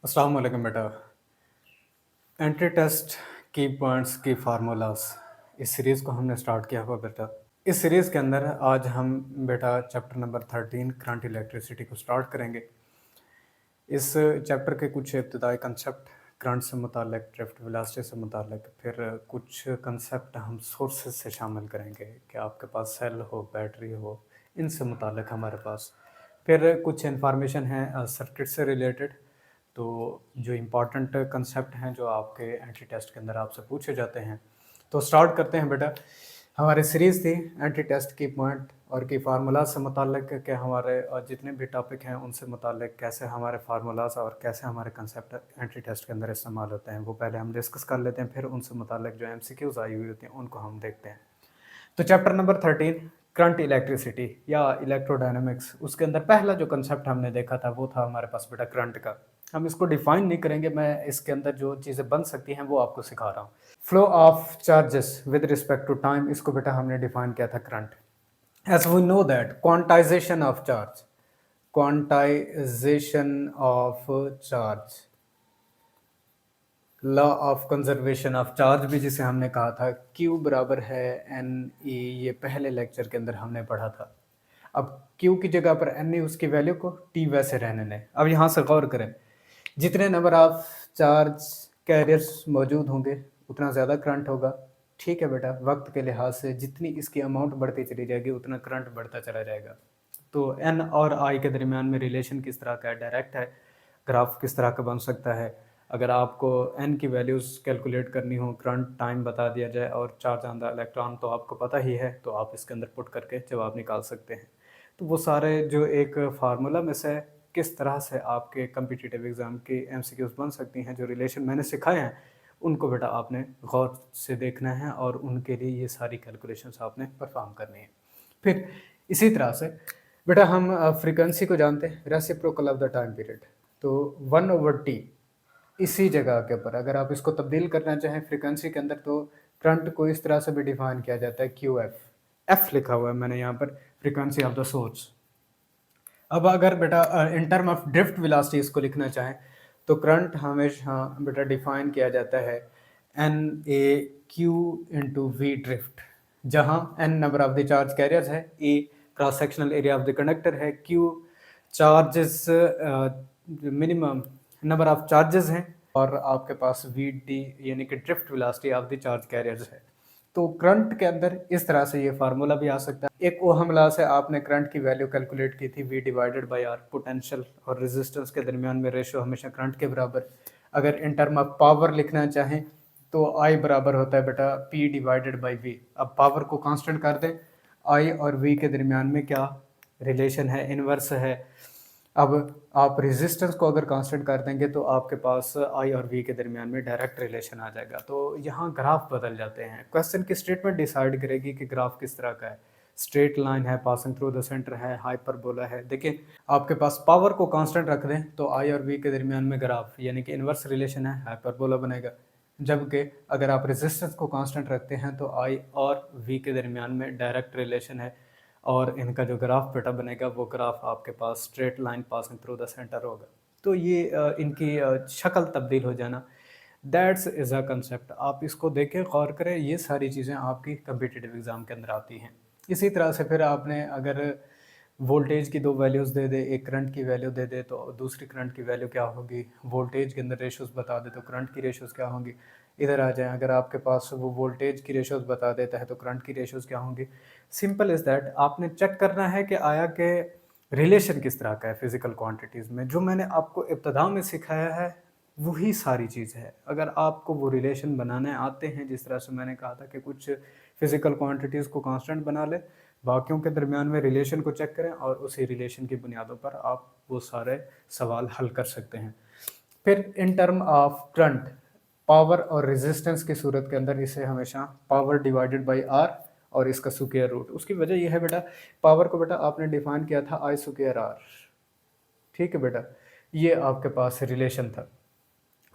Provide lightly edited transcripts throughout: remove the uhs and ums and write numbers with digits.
अस्सलाम वालेकुम बेटा। एंट्री टेस्ट की पॉइंट्स की फार्मूलाज इस सीरीज़ को हमने स्टार्ट किया हुआ बेटा। इस सीरीज़ के अंदर आज हम बेटा चैप्टर नंबर 13 करंट इलेक्ट्रिसिटी को स्टार्ट करेंगे। इस चैप्टर के कुछ इब्तदाई कंसेप्ट करंट से मुतालिक, ड्रिफ्ट वेलोसिटी से मुतालिक, फिर कुछ कंसेप्ट हम सोर्सेज से शामिल करेंगे कि आपके पास सेल हो, बैटरी हो, इनसे मुतालिक हमारे पास। फिर कुछ इंफॉर्मेशन है सर्किट से रिलेटेड, तो जो इम्पोर्टेंट कंसेप्ट हैं जो आपके एंट्री टेस्ट के अंदर आपसे पूछे जाते हैं। तो स्टार्ट करते हैं बेटा। हमारी सीरीज़ थी एंट्री टेस्ट की पॉइंट और की फार्मूलाज से मुतालिक कि हमारे जितने भी टॉपिक हैं उनसे मुतालिक कैसे हमारे फार्मूलाज और कैसे हमारे कंसेप्ट एंट्री टेस्ट के अंदर इस्तेमाल होते हैं, वो पहले हम डिस्कस कर लेते हैं। फिर उनसे मुतालिक जो एमसीक्यूज आई हुई होती हैं उनको हम देखते हैं। तो चैप्टर नंबर 13 करंट इलेक्ट्रिसिटी या इलेक्ट्रोडायनामिक्स, उसके अंदर पहला जो कंसेप्ट हमने देखा था वो था हमारे पास बेटा करंट का। हम इसको डिफाइन नहीं करेंगे, मैं इसके अंदर जो चीज़ें बन सकती हैं वो आपको सिखा रहा हूँ। Flow of charges with respect to time, इसको बेटा हमने डिफाइन किया था current. As we know that quantization of charge, quantization of charge, law of conservation of charge भी जिसे हमने कहा था, Q बराबर है एन ई, ये पहले लेक्चर के अंदर हमने पढ़ा था। अब Q की जगह पर एन ई, उसकी वैल्यू को T वैसे रहने दें। अब यहाँ से गौर करें, जितने नंबर ऑफ चार्ज कैरियर्स मौजूद होंगे उतना ज़्यादा करंट होगा। ठीक है बेटा, वक्त के लिहाज से जितनी इसकी अमाउंट बढ़ती चली जाएगी उतना करंट बढ़ता चला जाएगा। तो एन और आई के दरमियान में रिलेशन किस तरह का है, डायरेक्ट है। ग्राफ किस तरह का बन सकता है, अगर आपको एन की वैल्यूज़ कैलकुलेट करनी हो, करंट टाइम बता दिया जाए और चार्ज ऑन द इलेक्ट्रॉन तो आपको पता ही है, तो आप इसके अंदर पुट करके जवाब निकाल सकते हैं। तो वो सारे जो एक फार्मूला में से किस तरह से आपके कम्पिटिटिव एग्ज़ाम की एमसीक्यूज़ बन सकती हैं, जो रिलेशन मैंने सिखाए हैं उनको बेटा आपने गौर से देखना है और उनके लिए ये सारी कैलकुलेशंस आपने परफॉर्म करनी है। फिर इसी तरह से बेटा हम फ्रीक्वेंसी को जानते हैं, reciprocal of the time period. तो 1/T इसी जगह के ऊपर अगर आप इसको तब्दील करना चाहें फ्रीक्वेंसी के अंदर, तो करंट को इस तरह से भी डिफाइन किया जाता है, QF लिखा हुआ है मैंने यहाँ पर, फ्रीक्वेंसी ऑफ द सोर्स। अब अगर बेटा इन टर्म ऑफ ड्रिफ्ट वेलोसिटी इसको लिखना चाहें तो करंट हमेशा बेटा डिफाइन किया जाता है NAQ/V ड्रिफ्ट, जहाँ N number of the charge carriers है, A cross sectional area of the conductor है, Q charges minimum number of charges हैं, और आपके पास VD यानी कि drift velocity of the charge carriers है। तो करंट के अंदर इस तरह से ये फार्मूला भी आ सकता है। एक ओहम लॉ से आपने करंट की वैल्यू कैलकुलेट की थी, V divided by R, potential और रेजिस्टेंस के दरमियान में रेशियो हमेशा करंट के बराबर। अगर इन टर्म ऑफ पावर लिखना चाहें तो I बराबर होता है बेटा P डिवाइडेड बाई V। अब पावर को कांस्टेंट कर दें, I और V के दरमियान में क्या रिलेशन है, इनवर्स है। अब आप रेजिस्टेंस को अगर कांस्टेंट कर देंगे तो आपके पास आई और वी के दरमियान में डायरेक्ट रिलेशन आ जाएगा। तो यहाँ ग्राफ बदल जाते हैं। क्वेश्चन की स्टेटमेंट डिसाइड करेगी कि ग्राफ किस तरह का है। स्ट्रेट लाइन है, पासिंग थ्रू द सेंटर है, हाइपरबोला है। देखिए आपके पास पावर को कांस्टेंट रख दें तो आई और वी के दरमियान में ग्राफ यानी कि इन्वर्स रिलेशन है, हाइपरबोला बनेगा। जबकि अगर आप रेजिस्टेंस को कांस्टेंट रखते हैं तो आई और वी के दरमियान में डायरेक्ट रिलेशन है, और इनका जो ग्राफ बेटा बनेगा वो ग्राफ आपके पास straight line passing through the centre होगा। तो ये इनकी शक्ल तब्दील हो जाना, दैट्स इज़ अ कंसेप्ट। आप इसको देखें, गौर करें, ये सारी चीज़ें आपकी कम्पिटिटिव एग्ज़ाम के अंदर आती हैं। इसी तरह से फिर आपने अगर वोल्टेज की दो वैल्यूज़ दे दे, एक करंट की वैल्यू दे दे तो दूसरी करंट की वैल्यू क्या होगी, वोल्टेज के अंदर रेशोज़ बता दे तो करंट की रेशोज़ क्या होंगी। इधर आ जाएं, अगर आपके पास वो वोल्टेज की रेशोज़ बता देता है तो करंट की रेशोज़ क्या होंगी। Simple is that. आपने चेक करना है कि आया के रिलेशन किस तरह का है फिज़िकल क्वांटिटीज़ में। जो मैंने आपको इब्तिदा में सिखाया है वही सारी चीज़ है। अगर आपको वो रिलेशन बनाने आते हैं, जिस तरह से मैंने कहा था कि कुछ फिज़िकल क्वांटिटीज़ को कांस्टेंट बना ले, बाकियों के दरमियान में रिलेशन को चेक करें और उसी रिलेशन की बुनियादों पर आप वो सारे सवाल हल कर सकते हैं। फिर इन टर्म ऑफ करंट, पावर और रेजिस्टेंस की सूरत के अंदर इसे हमेशा पावर डिवाइडेड बाई आर और इसका स्क्वायर रूट। उसकी वजह यह है बेटा, पावर को बेटा आपने डिफाइन किया था आई स्क्वायर आर। ठीक है बेटा, ये आपके पास रिलेशन था।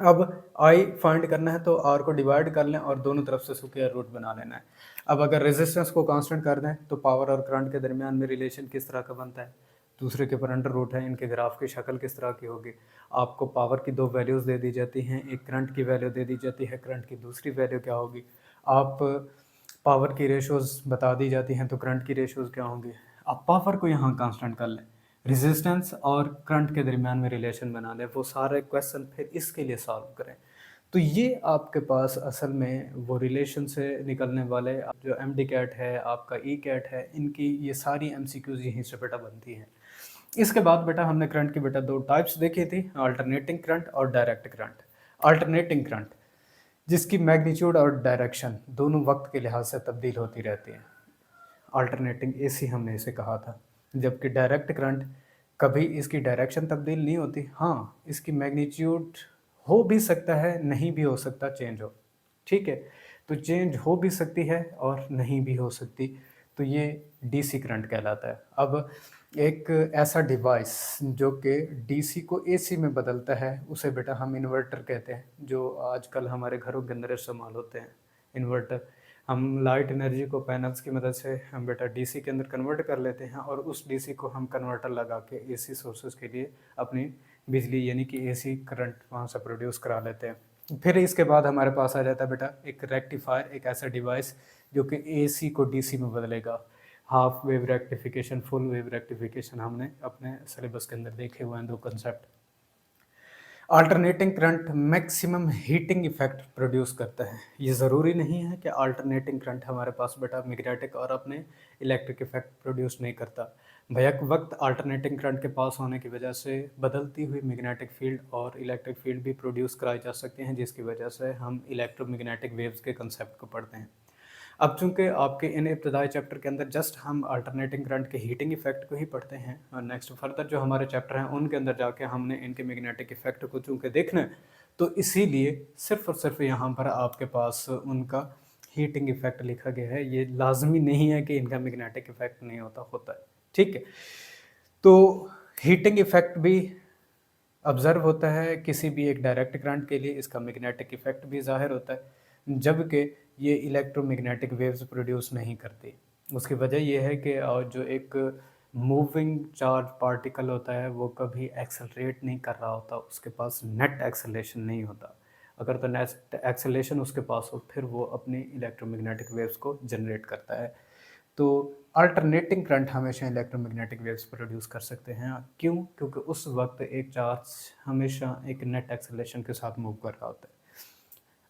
अब आई फाइंड करना है तो आर को डिवाइड कर लें और दोनों तरफ से स्क्वायर रूट बना लेना है। अब अगर रेजिस्टेंस को कांस्टेंट कर दें तो पावर और करंट के दरमियान में रिलेशन किस तरह का बनता है, दूसरे के ऊपर अंडर रूट है, इनके ग्राफ की शक्ल किस तरह की होगी। आपको पावर की दो वैल्यूज़ दे दी जाती हैं, एक करंट की वैल्यू दे दी जाती है, करंट की दूसरी वैल्यू क्या होगी। आप पावर की रेशोज़ बता दी जाती हैं तो करंट की रेशोज़ क्या होंगी। आप पावर को यहाँ कांस्टेंट कर लें, रेजिस्टेंस और करंट के दरमियान में रिलेशन बना लें, वो सारे क्वेश्चन फिर इसके लिए सॉल्व करें। तो ये आपके पास असल में वो रिलेशन से निकलने वाले जो एमडी कैट है, आपका ई कैट है, इनकी ये सारी एमसीक्यूज यहीं से बेटा बनती हैं। इसके बाद बेटा हमने करंट की बेटा दो टाइप्स देखी थी, अल्टरनेटिंग करंट और डायरेक्ट करंट। अल्टरनेटिंग करंट जिसकी मैग्नीट्यूड और डायरेक्शन दोनों वक्त के लिहाज से तब्दील होती रहती हैं, अल्टरनेटिंग एसी हमने इसे कहा था। जबकि डायरेक्ट करंट कभी इसकी डायरेक्शन तब्दील नहीं होती, हाँ इसकी मैग्नीट्यूड हो भी सकता है, नहीं भी हो सकता, चेंज हो, ठीक है। तो चेंज हो भी सकती है और नहीं भी हो सकती, तो ये डीसी करंट कहलाता है। अब एक ऐसा डिवाइस जो कि डीसी को एसी में बदलता है उसे बेटा हम इन्वर्टर कहते हैं, जो आजकल हमारे घरों के अंदर इस्तेमाल होते हैं इन्वर्टर। हम लाइट एनर्जी को पैनल्स की मदद से हम बेटा डीसी के अंदर कन्वर्ट कर लेते हैं और उस डीसी को हम कन्वर्टर लगा के एसी सोर्सेज के लिए अपनी बिजली यानी कि एसी करंट वहाँ से प्रोड्यूस करा लेते हैं। फिर इसके बाद हमारे पास आ जाता है बेटा एक रेक्टिफायर, एक ऐसा डिवाइस जो कि एसी को डीसी में बदलेगा। Half wave rectification, full wave rectification हमने अपने सिलेबस के अंदर देखे हुए हैं दो concept. Alternating current maximum heating effect produce करता है। ये ज़रूरी नहीं है कि अल्टरनेटिंग करंट हमारे पास बेटा मैग्नेटिक और अपने इलेक्ट्रिक इफेक्ट प्रोड्यूस नहीं करता। भैया वक्त अल्टरनेटिंग करंट के पास होने की वजह से बदलती हुई मैग्नेटिक फील्ड और इलेक्ट्रिक फील्ड भी प्रोड्यूस कराई जा सकती हैं, जिसकी वजह से हम इलेक्ट्रोमैग्नेटिक वेव्स के कंसेप्ट को पढ़ते हैं। अब चूंकि आपके इन इब्तदाई चैप्टर के अंदर जस्ट हम अल्टरनेटिंग करंट के हीटिंग इफेक्ट को ही पढ़ते हैं, और नेक्स्ट फर्दर जो हमारे चैप्टर हैं उनके अंदर जाके हमने इनके मैग्नेटिक इफेक्ट को चूंकि देखना है, तो इसीलिए सिर्फ और सिर्फ यहाँ पर आपके पास उनका हीटिंग इफेक्ट लिखा गया है। ये लाजमी नहीं है कि इनका मैग्नेटिक इफेक्ट नहीं होता है, ठीक है। तो हीटिंग इफेक्ट भी ऑब्जर्व होता है किसी भी एक डायरेक्ट करंट के लिए, इसका मैग्नेटिक इफेक्ट भी ज़ाहिर होता है, जबकि ये इलेक्ट्रोमैग्नेटिक वेव्स प्रोड्यूस नहीं करती। उसकी वजह यह है कि जो एक मूविंग चार्ज पार्टिकल होता है वो कभी एक्सेलरेट नहीं कर रहा होता, उसके पास नेट एक्सेलरेशन नहीं होता। अगर तो नेट एक्सेलरेशन उसके पास हो फिर वो अपनी इलेक्ट्रोमैग्नेटिक वेव्स को जनरेट करता है। तो अल्टरनेटिंग करंट हमेशा इलेक्ट्रोमैग्नेटिक वेव्स प्रोड्यूस कर सकते हैं। क्यों? क्योंकि उस वक्त एक चार्ज हमेशा एक नेट एक्सेलरेशन के साथ मूव कर रहा होता है।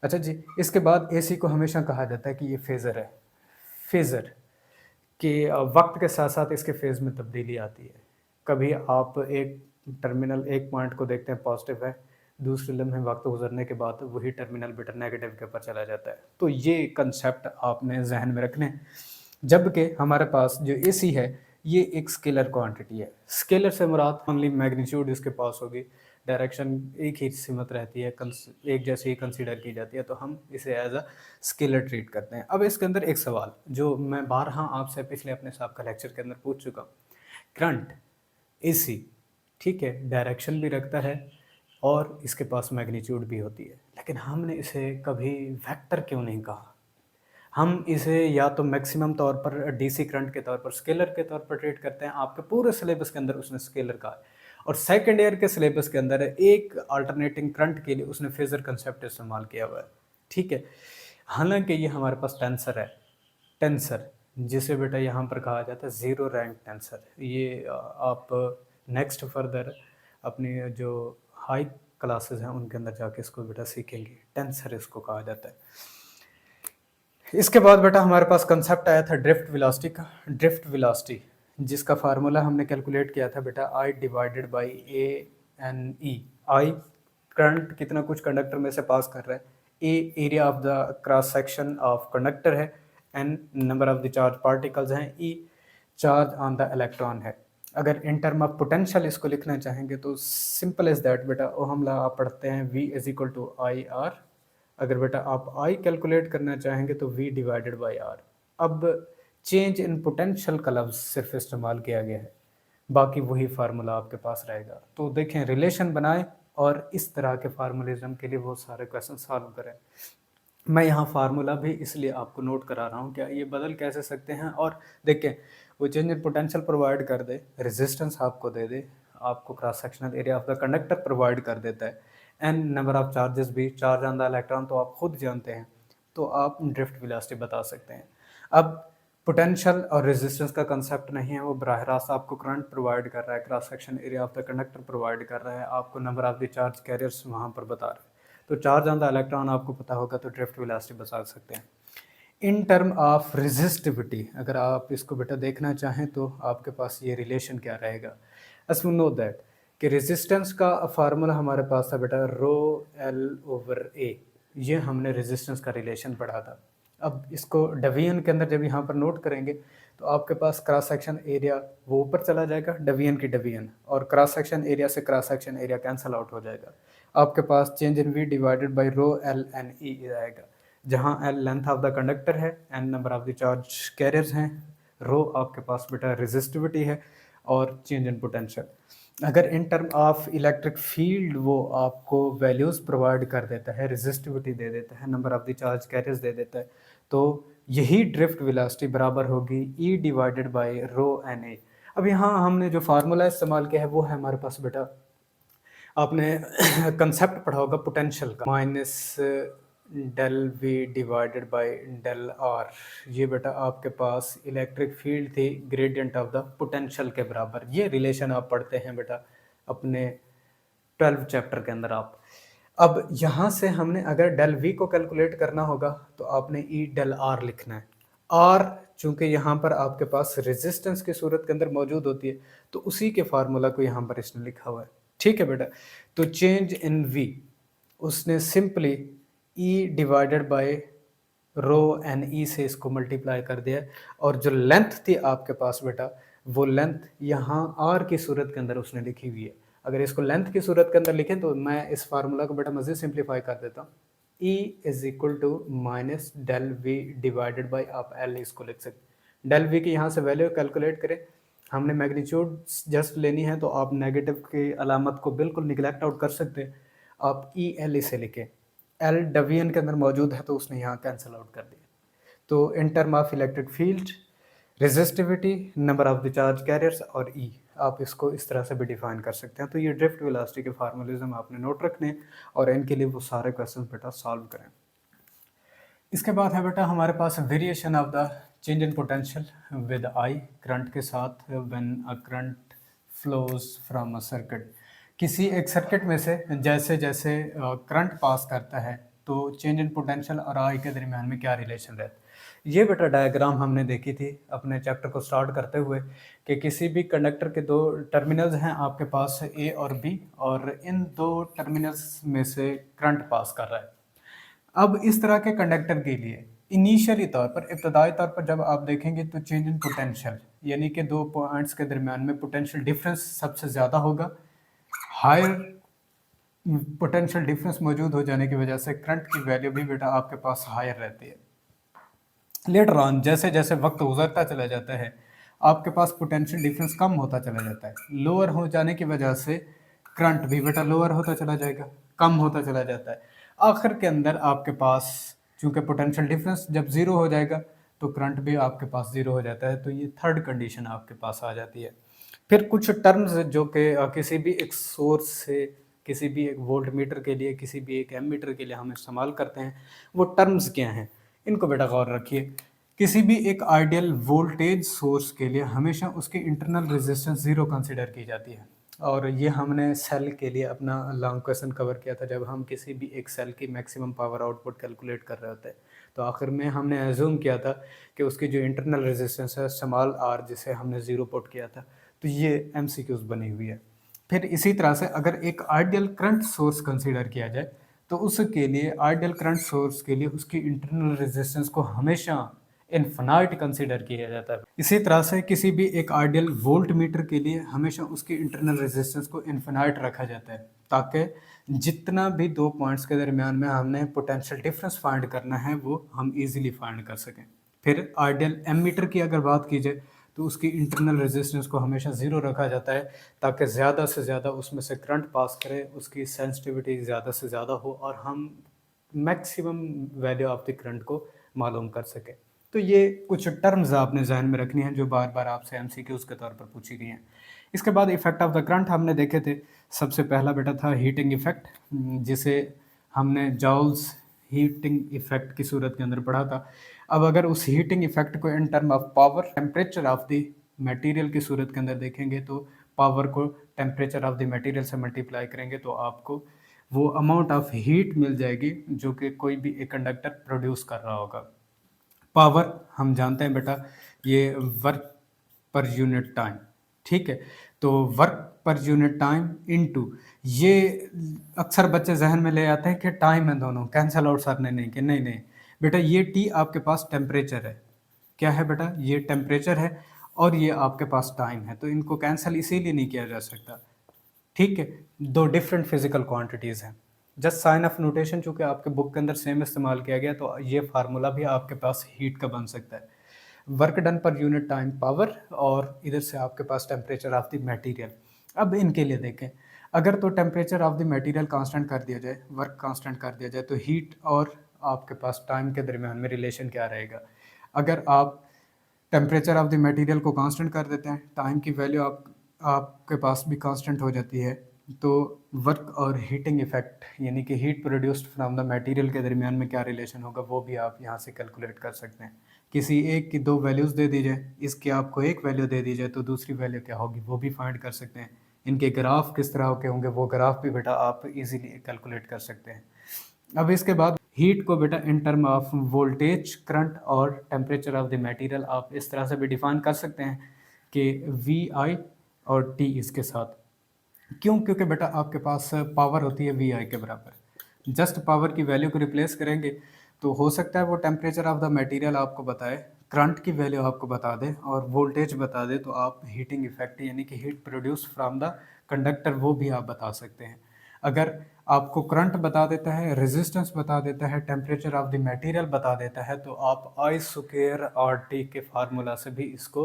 अच्छा जी, इसके बाद एसी को हमेशा कहा जाता है कि ये फेज़र है। फेज़र कि वक्त के साथ साथ इसके फेज़ में तब्दीली आती है। कभी आप एक टर्मिनल एक पॉइंट को देखते हैं पॉजिटिव है, दूसरे लम्हे वक्त गुजरने के बाद वही टर्मिनल बेटा नेगेटिव के ऊपर चला जाता है। तो ये कंसेप्ट आपने जहन में रखने हैं। जबकि हमारे पास जो एसी है ये एक स्केलर क्वांटिटी है। स्केलर से मुराद ओनली मैग्नीट्यूड इसके पास होगी, डायरेक्शन एक ही सीमित रहती है, एक जैसे ही कंसीडर की जाती है, तो हम इसे एज अ स्केलर ट्रीट करते हैं। अब इसके अंदर एक सवाल जो मैं बारहा आपसे पिछले अपने सबका लेक्चर के अंदर पूछ चुका हूँ, करंट एसी ठीक है डायरेक्शन भी रखता है और इसके पास मैग्नीट्यूड भी होती है, लेकिन हमने इसे कभी वेक्टर क्यों नहीं कहा। हम इसे या तो मैक्सिमम तौर पर डीसी करंट के तौर पर, स्केलर के तौर पर ट्रीट करते हैं। आपके पूरे सिलेबस के अंदर उसने स्केलर कहा है, और सेकेंड ईयर के सिलेबस के अंदर एक अल्टरनेटिंग करंट के लिए उसने फेजर कंसेप्ट इस्तेमाल किया हुआ है, ठीक है। हालांकि ये हमारे पास टेंसर है, टेंसर जिसे बेटा यहाँ पर कहा जाता है ज़ीरो रैंक टेंसर। ये आप नेक्स्ट फर्दर अपनी जो हाई क्लासेस हैं उनके अंदर जाके इसको बेटा सीखेंगे, टेंसर इसको कहा जाता है। इसके बाद बेटा हमारे पास कंसेप्ट आया था ड्रिफ्ट वेलोसिटी का। ड्रिफ्ट वेलोसिटी जिसका फार्मूला हमने कैलकुलेट किया था बेटा I divided by A N E. I current कितना कुछ कंडक्टर में से पास कर रहा है, A area of the cross section of conductor है, N number of the charge particles हैं, E charge on the electron है। अगर इन टर्म ऑफ पोटेंशियल इसको लिखना चाहेंगे तो सिंपल इज दैट बेटा ओहम लॉ आप पढ़ते हैं V is equal to I R. अगर बेटा आप I कैलकुलेट करना चाहेंगे तो V डिवाइडेड बाई R। अब चेंज इन पोटेंशियल का लफ्ज़ सिर्फ इस्तेमाल किया गया है, बाकी वही फार्मूला आपके पास रहेगा। तो देखें रिलेशन बनाएं और इस तरह के फार्मूलिज्म के लिए वो सारे क्वेश्चन सॉल्व करें। मैं यहाँ फार्मूला भी इसलिए आपको नोट करा रहा हूँ, क्या ये बदल कैसे सकते हैं। और देखिए वो चेंज इन पोटेंशियल प्रोवाइड कर दे, रेजिस्टेंस आपको दे दे, आपको cross sectional area of the conductor provide कर देता है, एन नंबर ऑफ चार्जेस भी, चार्ज ऑन द इलेक्ट्रॉन तो आप खुद जानते हैं, तो आप ड्रिफ्ट वेलोसिटी बता सकते हैं। अब पोटेंशियल और रेजिस्टेंस का कंसेप्ट नहीं है, वो बराह रास्त आपको करंट प्रोवाइड कर रहा है, cross section area of the conductor provide कर रहा है, आपको number of the charge carriers वहाँ पर बता रहा है। तो चार्ज ऑन द इलेक्ट्रॉन आपको पता होगा तो ड्रिफ्ट वेलोसिटी बता सकते हैं। इन टर्म ऑफ रेजिस्टिविटी अगर आप इसको बेटा देखना चाहें तो आपके पास ये रिलेशन क्या रहेगा, एज वी नो दैट कि रेजिस्टेंस का फार्मूला हमारे पास था बेटा रो एल ओवर ए, ये हमने रेजिस्टेंस का रिलेशन पढ़ा था। अब इसको डिवीजन के अंदर जब यहाँ पर नोट करेंगे तो आपके पास क्रॉस सेक्शन एरिया वो ऊपर चला जाएगा डिवीजन की डिवीजन, और क्रॉस सेक्शन एरिया से cross section area cancel out हो जाएगा। आपके पास change in V divided by rho L N E आएगा, जहाँ L length of the conductor है, N number of the charge carriers हैं, रो आपके पास बेटा रेजिस्टिविटी है, और चेंज इन पोटेंशियल। अगर in term of electric field वो आपको वैल्यूज़ प्रोवाइड कर देता है, रेजिस्टिविटी दे देता है, number of the charge carriers दे देता है, तो यही ड्रिफ्ट वेलोसिटी बराबर होगी E divided by rho N A. अब यहाँ हमने जो फार्मूला इस्तेमाल किया है वो है हमारे पास बेटा, आपने कंसेप्ट पढ़ा होगा पोटेंशियल का, minus del V divided by del R. ये बेटा आपके पास इलेक्ट्रिक फील्ड थी ग्रेडियंट ऑफ द पोटेंशियल के बराबर। ये रिलेशन आप पढ़ते हैं बेटा अपने 12 चैप्टर के अंदर आप। अब यहाँ से हमने अगर डेल वी को कैलकुलेट करना होगा तो आपने ई डेल आर लिखना है। आर चूंकि यहाँ पर आपके पास रेजिस्टेंस की सूरत के अंदर मौजूद होती है तो उसी के फार्मूला को यहाँ पर इसने लिखा हुआ है, ठीक है बेटा। तो चेंज इन वी उसने simply E divided by rho n E से इसको मल्टीप्लाई कर दिया, और जो लेंथ थी आपके पास बेटा वो लेंथ यहाँ आर की सूरत के अंदर उसने लिखी हुई है। अगर इसको लेंथ की सूरत के अंदर लिखें तो मैं इस फार्मूला को बेटा मज़ीद सिंप्लीफाई कर देता हूँ, E is equal to minus del V divided by आप एल इसको लिख सकते। डेल वी की यहाँ से वैल्यू कैलकुलेट करें, हमने मैग्नीट्यूड जस्ट लेनी है तो आप नेगेटिव की अलामत को बिल्कुल निगलेक्ट आउट कर सकते हैं, आप ई एल इसे लिखें, एल डिवीजन के अंदर मौजूद है तो उसने यहाँ कैंसिल आउट कर दिया। तो इन term of electric field, resistivity, number of the charge carriers और ई, आप इसको इस तरह से भी डिफाइन कर सकते हैं। तो ये ड्रिफ्ट वेलोसिटी के फार्मूलिज्म आपने नोट रखने हैं और इनके लिए वो सारे क्वेश्चन बेटा सॉल्व करें। इसके बाद है बेटा हमारे पास variation of the change in potential with I current के साथ, when a current flows from a circuit. किसी एक सर्किट में से जैसे जैसे करंट पास करता है तो चेंज इन पोटेंशियल और आई के दरमियान में क्या रिलेशन रहता है। ये बेटा डायग्राम हमने देखी थी अपने चैप्टर को स्टार्ट करते हुए कि किसी भी कंडक्टर के दो टर्मिनल्स हैं आपके पास ए और बी, और इन दो टर्मिनल्स में से करंट पास कर रहा है। अब इस तरह के कंडक्टर के लिए इनिशियली तौर पर, इब्तदाई तौर पर जब आप देखेंगे तो चेंज इन पोटेंशियल यानी कि दो पॉइंट्स के दरमियान में पोटेंशियल डिफरेंस सबसे ज़्यादा होगा। हायर पोटेंशियल डिफरेंस मौजूद हो जाने की वजह से करंट की वैल्यू भी बेटा आपके पास हायर रहती है। लेटर ऑन जैसे जैसे वक्त गुजरता चला जाता है आपके पास पोटेंशियल डिफरेंस कम होता चला जाता है, लोअर हो जाने की वजह से करंट भी बेटा लोअर होता चला जाएगा, कम होता चला जाता है। आखिर के अंदर आपके पास चूंकि पोटेंशियल डिफरेंस जब ज़ीरो हो जाएगा तो करंट भी आपके पास ज़ीरो हो जाता है। तो ये थर्ड कंडीशन आपके पास आ जाती है। फिर कुछ टर्म्स जो कि किसी भी एक सोर्स से, किसी भी एक वोल्ट मीटर के लिए, किसी भी एक एमीटर के लिए हम इस्तेमाल करते हैं, वो टर्म्स क्या हैं इनको बेटा गौर रखिए। किसी भी एक आइडियल वोल्टेज सोर्स के लिए हमेशा उसकी इंटरनल रेजिस्टेंस ज़ीरो कंसिडर की जाती है, और ये हमने सेल के लिए अपना लॉन्ग क्वेश्चन कवर किया था जब हम किसी भी एक सेल की मैक्सिमम पावर आउटपुट कैलकुलेट कर रहे होते हैं। तो आखिर में हमने एज्यूम किया था कि उसकी जो इंटरनल रेजिस्टेंस है स्मॉल आर, जिसे हमने ज़ीरो पुट किया था। तो ये एमसीक्यूज बनी हुई है। फिर इसी तरह से अगर एक आइडियल करंट सोर्स कंसीडर किया जाए तो उसके लिए, आइडियल करंट सोर्स के लिए उसकी इंटरनल रेजिस्टेंस को हमेशा इन्फिनाइट कंसीडर किया जाता है। इसी तरह से किसी भी एक आइडियल वोल्ट मीटर के लिए हमेशा उसकी इंटरनल रेजिस्टेंस को इन्फिनाइट रखा जाता है, ताकि जितना भी दो पॉइंट्स के दरमियान में हमने पोटेंशियल डिफरेंस फाइंड करना है वो हम इजीली फाइंड कर सकें। फिर आइडियल एमीटर की अगर बात की जाए तो उसकी इंटरनल रेजिस्टेंस को हमेशा ज़ीरो रखा जाता है, ताकि ज़्यादा से ज़्यादा उसमें से करंट पास करे, उसकी सेंसिटिविटी ज़्यादा से ज़्यादा हो और हम maximum value of the current को मालूम कर सके। तो ये कुछ टर्म्स आपने जहन में रखनी है जो बार बार आपसे एमसीक्यूज के तौर पर पूछी गई हैं। इसके बाद इफेक्ट ऑफ द करंट हमने देखे थे। सबसे पहला बेटा था हीटिंग इफेक्ट, जिसे हमने जॉल्स हीटिंग इफेक्ट की सूरत के अंदर पढ़ा था। अब अगर उस हीटिंग इफेक्ट को इन term of power temperature of the material की सूरत के अंदर देखेंगे तो पावर को टेम्परेचर ऑफ द मटेरियल से मल्टीप्लाई करेंगे तो आपको वो अमाउंट ऑफ हीट मिल जाएगी जो कि कोई भी एक कंडक्टर प्रोड्यूस कर रहा होगा। पावर हम जानते हैं बेटा ये वर्क पर यूनिट टाइम, ठीक है। तो work per unit time into ये अक्सर बच्चे जहन में ले आते हैं कि टाइम है, दोनों कैंसल आउट सर ने नहीं कि नहीं नहीं बेटा, ये टी आपके पास टेम्परेचर है। क्या है बेटा, ये टेम्परेचर है और ये आपके पास टाइम है, तो इनको कैंसिल इसीलिए नहीं किया जा सकता, ठीक है। दो डिफरेंट फिजिकल क्वांटिटीज़ हैं। जस्ट साइन ऑफ नोटेशन चूंकि आपके बुक के अंदर सेम इस्तेमाल किया गया तो ये फार्मूला भी आपके पास हीट का बन सकता है। Work done per unit time power और इधर से आपके पास टेम्परेचर ऑफ द मटेरियल। अब इनके लिए देखें, अगर तो temperature of the material constant कर दिया जाए, वर्क कांस्टेंट कर दिया जाए, तो हीट और आपके पास टाइम के दरमियान में रिलेशन क्या रहेगा। अगर आप टेम्परेचर ऑफ द मटेरियल को कांस्टेंट कर देते हैं, टाइम की वैल्यू आपके पास भी कांस्टेंट हो जाती है, तो वर्क और हीटिंग इफेक्ट यानी कि heat produced from the material के दरमियान में क्या रिलेशन होगा वो भी आप यहाँ से कैलकुलेट कर सकते हैं। किसी एक की दो वैल्यूज़ दे दी जाए, इसकी आपको एक वैल्यू दे दी जाए तो दूसरी वैल्यू क्या होगी वो भी फाइंड कर सकते हैं। इनके ग्राफ किस तरह के होंगे वो ग्राफ भी बेटा आप इजीली कैलकुलेट कर सकते हैं। अब इसके बाद हीट को बेटा इन टर्म ऑफ वोल्टेज, करंट और टेम्परेचर ऑफ द मटेरियल आप इस तरह से भी डिफाइन कर सकते हैं कि वी आई और टी इसके साथ। क्यों? क्योंकि बेटा आपके पास पावर होती है वी आई के बराबर। जस्ट पावर की वैल्यू को रिप्लेस करेंगे तो हो सकता है वो टेम्परेचर ऑफ द मटेरियल आपको बताए, करंट की वैल्यू आपको बता दे और वोल्टेज बता दे, तो आप हीटिंग इफेक्ट यानी कि heat produce from the conductor वो भी आप बता सकते हैं। अगर आपको करंट बता देता है, रेजिस्टेंस बता देता है, टेम्परेचर ऑफ द मटेरियल बता देता है, तो आप आई स्क्वायर आर टी के फार्मूला से भी इसको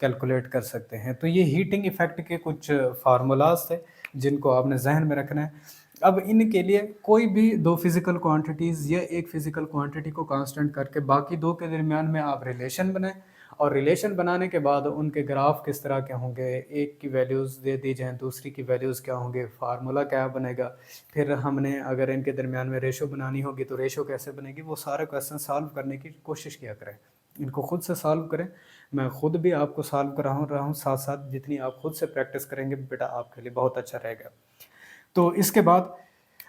कैलकुलेट कर सकते हैं। तो ये हीटिंग इफेक्ट के कुछ फार्मूलाज थे जिनको आपने जहन में रखना है। अब इनके लिए कोई भी दो फिजिकल क्वांटिटीज़ या एक फिजिकल क्वांटिटी को कांस्टेंट करके बाकी दो के दरमियान में आप रिलेशन बनाएं और रिलेशन बनाने के बाद उनके ग्राफ किस तरह के होंगे, एक की वैल्यूज़ दे दी जाएँ, दूसरी की वैल्यूज़ क्या होंगे, फार्मूला क्या बनेगा, फिर हमने अगर इनके दरमियान में रेशो बनानी होगी तो रेशो कैसे बनेगी, वो सारे क्वेश्चन सॉल्व करने की कोशिश किया करें। इनको खुद से सॉल्व करें, मैं खुद भी आपको सॉल्व कर रहा हूँ साथ साथ। जितनी आप खुद से प्रैक्टिस करेंगे बेटा आपके लिए बहुत अच्छा रहेगा। तो इसके बाद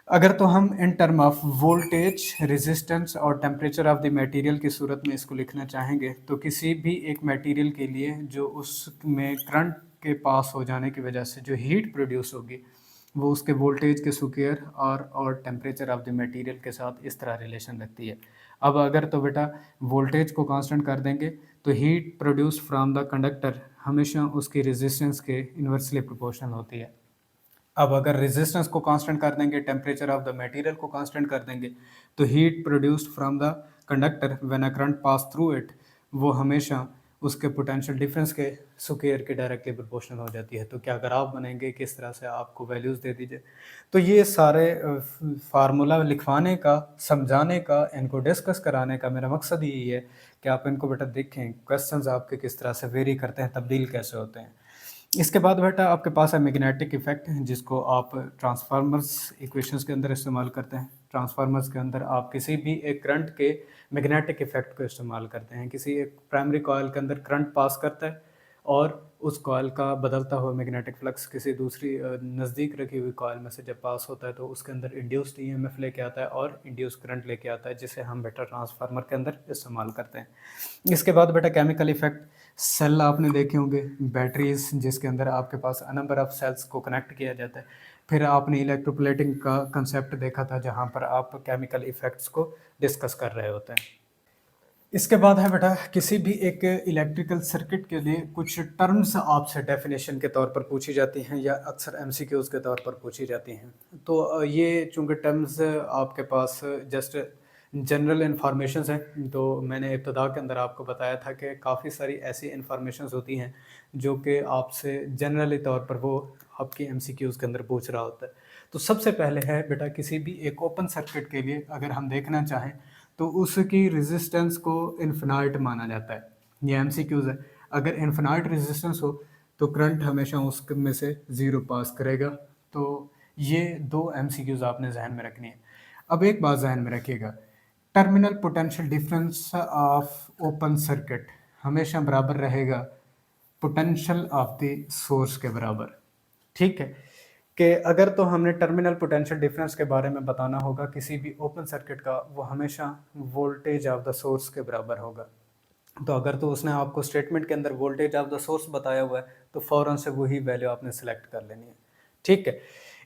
अगर तो हम इन टर्म ऑफ वोल्टेज, रेजिस्टेंस और टेम्परेचर ऑफ द मटेरियल की सूरत में इसको लिखना चाहेंगे तो किसी भी एक मटेरियल के लिए जो उसमें करंट के पास हो जाने की वजह से जो हीट प्रोड्यूस होगी वो उसके वोल्टेज के स्क्वायर और टेम्परेचर ऑफ द मटेरियल के साथ इस तरह रिलेशन रखती है। अब अगर तो बेटा वोल्टेज को कांस्टेंट कर देंगे तो heat produce from the conductor हमेशा उसकी रेजिस्टेंस के इन्वर्सली प्रोपोर्शनल होती है। अब अगर रेजिस्टेंस को कांस्टेंट कर देंगे, टेम्परेचर ऑफ द मटेरियल को कांस्टेंट कर देंगे, तो heat produced from the conductor when a current pass through it वो हमेशा उसके पोटेंशियल डिफरेंस के स्क्वायर के डायरेक्टली प्रोपोर्शनल हो जाती है। तो क्या ग्राफ बनेंगे, किस तरह से आपको वैल्यूज़ दे दीजिए। तो ये सारे फार्मूला लिखवाने का, समझाने का, इनको डिस्कस कराने का मेरा मकसद यही है कि आप इनको बेटा देखें क्वेश्चंस आपके किस तरह से वेरी करते हैं, तब्दील कैसे होते हैं। इसके बाद बेटा आपके पास है मैग्नेटिक इफेक्ट, जिसको आप ट्रांसफार्मर्स इक्वेशंस के अंदर इस्तेमाल करते हैं। ट्रांसफार्मर्स के अंदर आप किसी भी एक करंट के मैग्नेटिक इफेक्ट को इस्तेमाल करते हैं। किसी एक प्राइमरी कॉइल के अंदर करंट पास करता है और उस कॉइल का बदलता हुआ मैग्नेटिक फ्लक्स किसी दूसरी नज़दीक रखी हुई कॉइल में से जब पास होता है तो उसके अंदर इंड्यूस्ड ईएमएफ लेके आता है और इंड्यूस करंट लेके आता है, जिसे हम बेटा ट्रांसफार्मर के अंदर इस्तेमाल करते हैं। इसके बाद बेटा केमिकल इफेक्ट, सेल आपने देखे होंगे, बैटरीज जिसके अंदर आपके पास नंबर ऑफ सेल्स को कनेक्ट किया जाता है। फिर आपने इलेक्ट्रोप्लेटिंग का कंसेप्ट देखा था जहाँ पर आप केमिकल इफेक्ट्स को डिस्कस कर रहे होते हैं। इसके बाद है बेटा किसी भी एक इलेक्ट्रिकल सर्किट के लिए कुछ टर्म्स आपसे डेफिनेशन के तौर पर पूछी जाती हैं या अक्सर एमसीक्यूज़ के तौर पर पूछी जाती हैं। तो ये चूँकि टर्म्स आपके पास जस्ट जनरल इन्फॉर्मेशंस हैं, तो मैंने इब्तदा के अंदर आपको बताया था कि काफ़ी सारी ऐसी इन्फॉर्मेशंस होती हैं जो कि आपसे जनरली तौर पर वो आपकी एमसीक्यूज़ के अंदर पूछ रहा होता है। तो सबसे पहले है बेटा किसी भी एक ओपन सर्किट के लिए अगर हम देखना चाहें तो उसकी रेजिस्टेंस को इन्फिनाइट माना जाता है। ये एमसीक्यूज है। अगर इन्फिनाइट रेजिस्टेंस हो तो करंट हमेशा उसमें से ज़ीरो पास करेगा। तो ये दो एमसीक्यूज आपने जहन में रखनी है। अब एक बात जहन में रखिएगा, terminal potential difference of open circuit हमेशा बराबर रहेगा पोटेंशियल ऑफ द सोर्स के बराबर। ठीक है कि अगर तो हमने टर्मिनल पोटेंशियल डिफरेंस के बारे में बताना होगा किसी भी ओपन सर्किट का, वो हमेशा वोल्टेज ऑफ द सोर्स के बराबर होगा। तो अगर तो उसने आपको स्टेटमेंट के अंदर वोल्टेज ऑफ द सोर्स बताया हुआ है तो फ़ौरन से वही वैल्यू आपने सेलेक्ट कर लेनी है। ठीक है,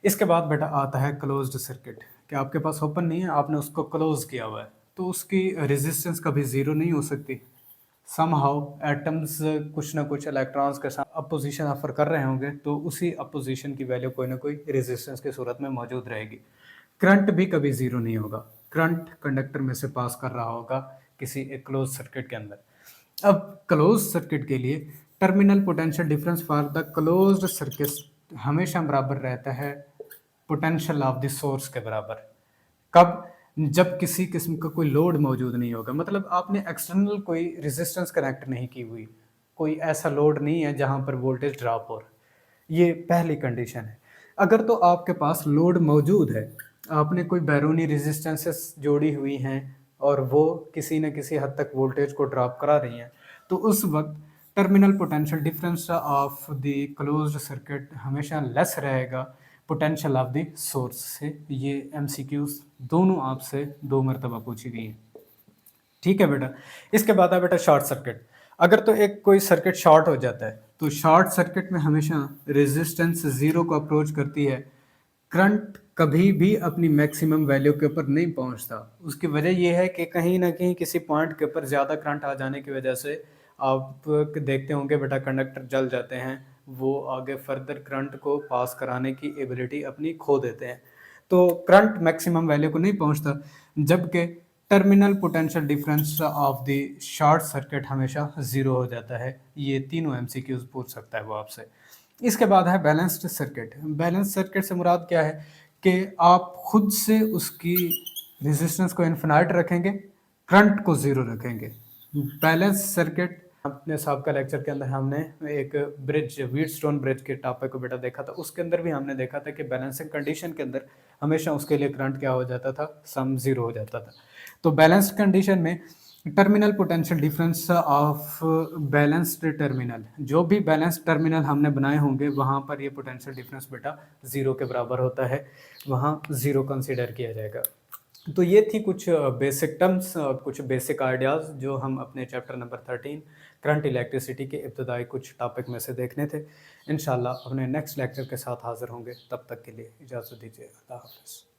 इसके बाद बेटा आता है क्लोज्ड सर्किट कि आपके पास ओपन नहीं है, आपने उसको क्लोज किया हुआ है तो उसकी रेजिस्टेंस कभी ज़ीरो नहीं हो सकती। समहाउ एटम्स कुछ ना कुछ इलेक्ट्रॉन्स के साथ अपोजिशन ऑफर कर रहे होंगे तो उसी अपोजिशन की वैल्यू कोई ना कोई रेजिस्टेंस की सूरत में मौजूद रहेगी। करंट भी कभी ज़ीरो नहीं होगा, करंट कंडक्टर में से पास कर रहा होगा किसी एक क्लोज सर्किट के अंदर। अब क्लोज सर्किट के लिए terminal potential difference for the closed circuit हमेशा बराबर रहता है पोटेंशियल ऑफ द सोर्स के बराबर। कब? जब किसी किस्म का कोई लोड मौजूद नहीं होगा, मतलब आपने एक्सटर्नल कोई रेजिस्टेंस कनेक्ट नहीं की हुई, कोई ऐसा लोड नहीं है जहां पर वोल्टेज ड्रॉप हो रहा है। ये पहली कंडीशन है। अगर तो आपके पास लोड मौजूद है, आपने कोई बैरूनी रेजिस्टेंसेस जोड़ी हुई हैं और वो किसी न किसी हद तक वोल्टेज को ड्रॉप करा रही हैं, तो उस वक्त terminal potential difference of the closed circuit हमेशा लेस रहेगा पोटेंशियल ऑफ द सोर्स से। ये एमसीक्यूज दोनों आपसे दो मरतबा पूछी गई हैं। ठीक है बेटा, इसके बाद है बेटा शॉर्ट सर्किट। अगर तो एक कोई सर्किट शॉर्ट हो जाता है तो शॉर्ट सर्किट में हमेशा रेजिस्टेंस ज़ीरो को अप्रोच करती है, करंट कभी भी अपनी मैक्सिमम वैल्यू के ऊपर नहीं पहुंचता। उसकी वजह यह है कि कहीं ना कहीं किसी पॉइंट के ऊपर ज़्यादा करंट आ जाने की वजह से आप देखते होंगे बेटा कंडक्टर जल जाते हैं, वो आगे फर्दर करंट को पास कराने की एबिलिटी अपनी खो देते हैं। तो करंट मैक्सिमम वैल्यू को नहीं पहुंचता, जबकि terminal potential difference of the short circuit हमेशा ज़ीरो हो जाता है। ये तीनों एमसीक्यूज पूछ सकता है वो आपसे। इसके बाद है बैलेंस्ड सर्किट। बैलेंस सर्किट से मुराद क्या है कि आप खुद से उसकी रेजिस्टेंस को इन्फिनाइट रखेंगे, करंट को ज़ीरो रखेंगे। बैलेंस सर्किट अपने सबका लेक्चर के अंदर हमने एक ब्रिज व्हीटस्टोन ब्रिज के टॉपिक को बेटा देखा था, उसके अंदर भी हमने देखा था कि बैलेंसिंग कंडीशन के अंदर हमेशा उसके लिए करंट क्या हो जाता था, सम ज़ीरो हो जाता था। तो बैलेंस्ड कंडीशन में terminal potential difference of balanced terminal, जो भी बैलेंस्ड टर्मिनल हमने बनाए होंगे वहाँ पर ये पोटेंशियल डिफरेंस बेटा ज़ीरो के बराबर होता है, वहाँ ज़ीरो कंसीडर किया जाएगा। तो ये थी कुछ बेसिक टर्म्स, कुछ बेसिक आइडियाज़ जो हम अपने चैप्टर नंबर 13 करंट इलेक्ट्रिसिटी के इब्तदाई कुछ टॉपिक में से देखने थे। इंशाल्लाह अपने नेक्स्ट लेक्चर के साथ हाज़िर होंगे, तब तक के लिए इजाज़त दीजिए। अल्लाह हाफ़िज़।